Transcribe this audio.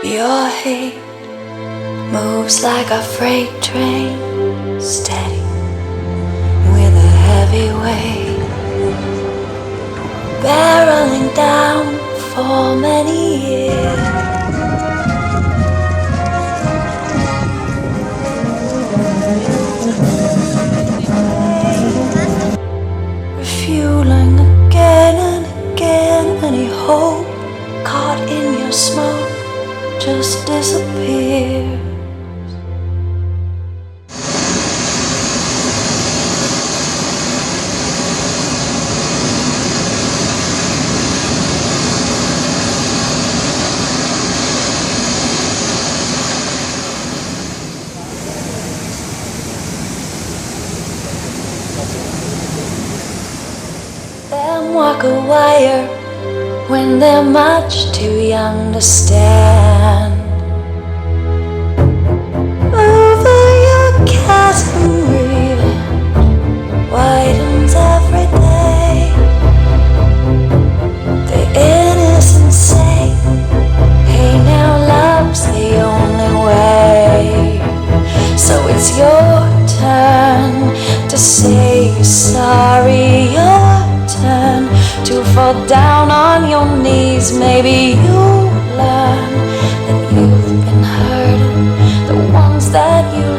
Your hate moves like a freight train, steady with a heavy weight, barreling down for many years. Refueling again and again, any hope caught in your smoke just disappears. Them walk a wire when they're much too young to stand. Over your chasm ridge widens every day. The innocent say, hey now love's the only way. So it's your turn to say you're sorry, your turn to fall down on your knees. Maybe you'll learn that you've been hurting the ones that you